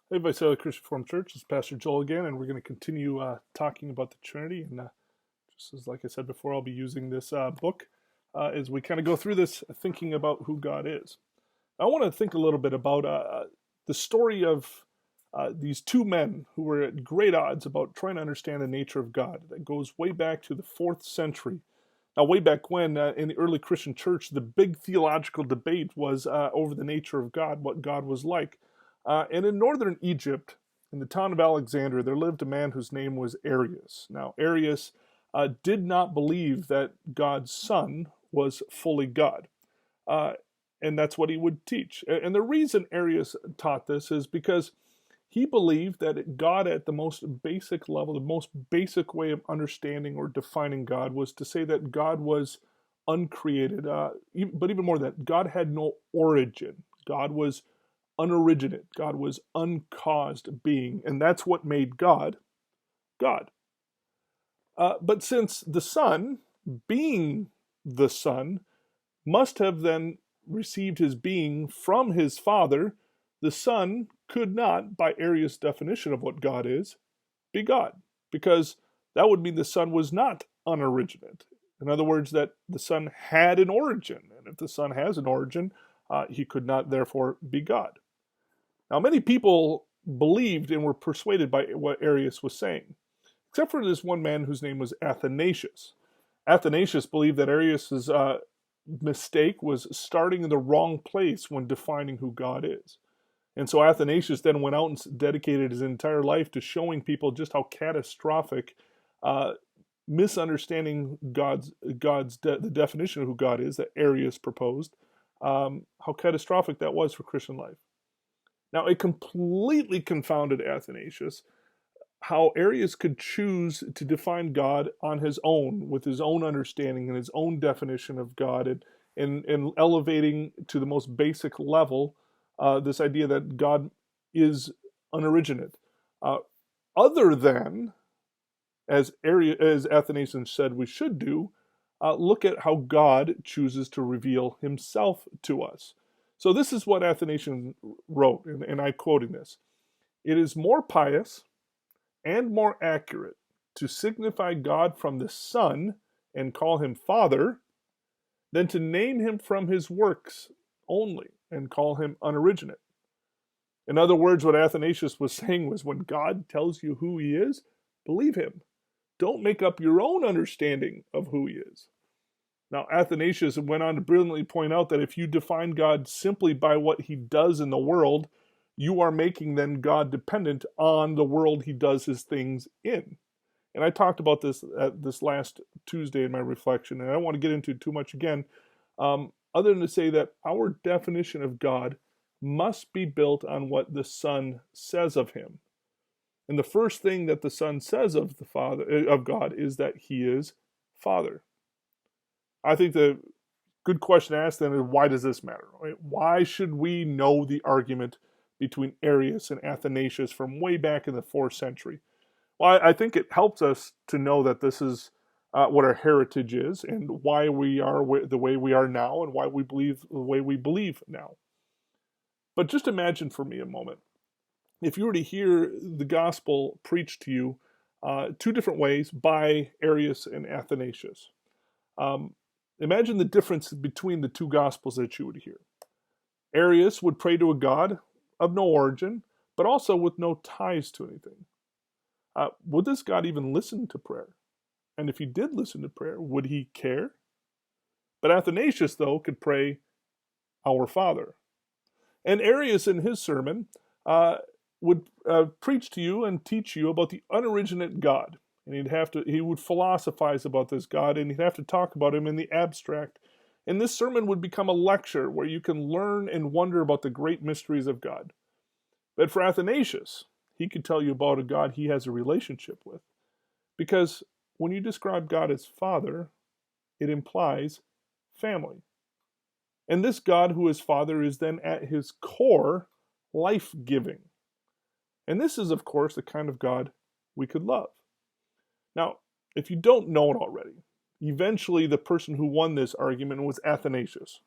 Hey, Visalia Christian Reformed Church. It's Pastor Joel again, and we're going to continue talking about the Trinity. And just as like I said before, I'll be using this book as we kind of go through this, thinking about who God is. I want to think a little bit about the story of these two men who were at great odds about trying to understand the nature of God. That goes way back to the 4th century. Now, way back when, in the early Christian church, the big theological debate was over the nature of God, what God was like. And in northern Egypt, in the town of Alexandria, there lived a man whose name was Arius. Now, Arius did not believe that God's Son was fully God. Uh, and that's what he would teach. And the reason Arius taught this is because he believed that God, at the most basic level, the most basic way of understanding or defining God, was to say that God was uncreated. But even more than that, God had no origin. God was unoriginate. God was uncaused being. And that's what made God, God. But since the Son, being the Son, must have then received his being from his Father, the Son could not, by Arius' definition of what God is, be God. Because that would mean the Son was not unoriginate. In other words, that the Son had an origin. And if the Son has an origin, he could not therefore be God. Now, many people believed and were persuaded by what Arius was saying, except for this one man whose name was Athanasius. Athanasius believed that Arius's mistake was starting in the wrong place when defining who God is. And so Athanasius then went out and dedicated his entire life to showing people just how catastrophic misunderstanding the definition of who God is that Arius proposed, how catastrophic that was for Christian life. Now, it completely confounded Athanasius how Arius could choose to define God on his own, with his own understanding and his own definition of God, and elevating to the most basic level this idea that God is unoriginate. Other than, as Athanasius said we should do, look at how God chooses to reveal himself to us. So this is what Athanasius wrote, and I'm quoting this. It is more pious and more accurate to signify God from the Son and call him Father than to name him from his works only and call him unoriginate. In other words, what Athanasius was saying was, when God tells you who he is, believe him. Don't make up your own understanding of who he is. Now, Athanasius went on to brilliantly point out that if you define God simply by what he does in the world, you are making then God dependent on the world he does his things in. And I talked about this this last Tuesday in my reflection, and I don't want to get into it too much again, other than to say that our definition of God must be built on what the Son says of him. And the first thing that the Son says of God is that he is Father. I think the good question to ask then is, why does this matter? Right? Why should we know the argument between Arius and Athanasius from way back in the 4th century? Well, I think it helps us to know that this is what our heritage is, and why we are the way we are now, and why we believe the way we believe now. But just imagine for me a moment, if you were to hear the gospel preached to you two different ways by Arius and Athanasius. Imagine the difference between the two gospels that you would hear. Arius would pray to a God of no origin, but also with no ties to anything. Would this God even listen to prayer? And if he did listen to prayer, would he care? But Athanasius, though, could pray, Our Father. And Arius, in his sermon, would preach to you and teach you about the unoriginate God. And he would philosophize about this God, and he'd have to talk about him in the abstract. And this sermon would become a lecture where you can learn and wonder about the great mysteries of God. But for Athanasius, he could tell you about a God he has a relationship with. Because when you describe God as Father, it implies family. And this God who is Father is then at his core life-giving. And this is, of course, the kind of God we could love. Now, if you don't know it already, eventually the person who won this argument was Athanasius.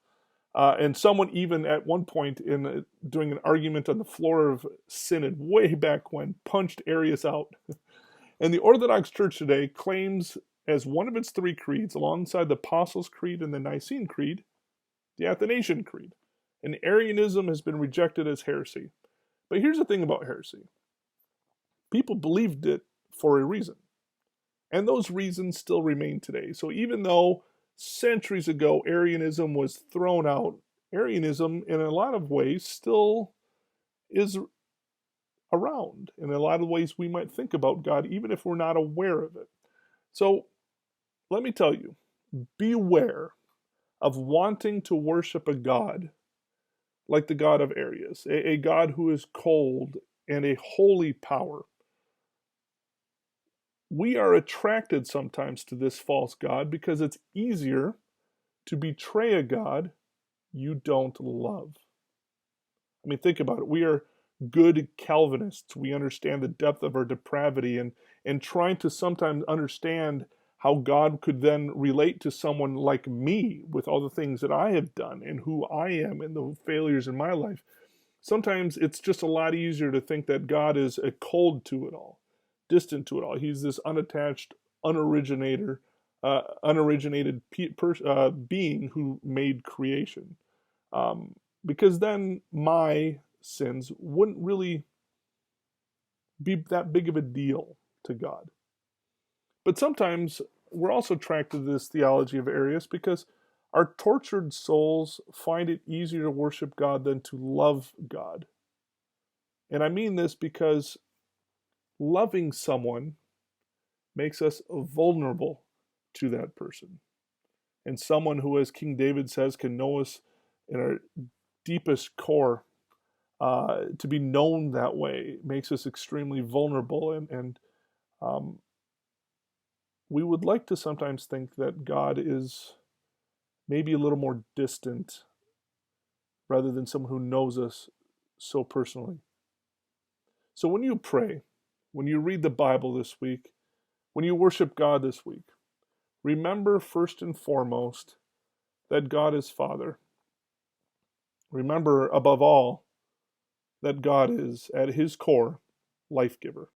And someone even at one point in doing an argument on the floor of synod way back when punched Arius out. And the Orthodox Church today claims as one of its three creeds, alongside the Apostles' Creed and the Nicene Creed, the Athanasian Creed. And Arianism has been rejected as heresy. But here's the thing about heresy. People believed it for a reason. And those reasons still remain today. So even though centuries ago Arianism was thrown out, Arianism in a lot of ways still is around. In a lot of ways we might think about God even if we're not aware of it. So let me tell you, beware of wanting to worship a God like the God of Arius, a God who is cold and a holy power. We are attracted sometimes to this false God because it's easier to betray a God you don't love. I mean, think about it. We are good Calvinists. We understand the depth of our depravity and trying to sometimes understand how God could then relate to someone like me with all the things that I have done and who I am and the failures in my life. Sometimes it's just a lot easier to think that God is cold to it all, distant to it all. He's this unattached, unoriginated being who made creation. Because then my sins wouldn't really be that big of a deal to God. But sometimes we're also attracted to this theology of Arius because our tortured souls find it easier to worship God than to love God. And I mean this because loving someone makes us vulnerable to that person. And someone who, as King David says, can know us in our deepest core, to be known that way makes us extremely vulnerable. And we would like to sometimes think that God is maybe a little more distant rather than someone who knows us so personally. So when you pray, when you read the Bible this week, when you worship God this week, remember first and foremost that God is Father. Remember above all that God is, at his core, life giver.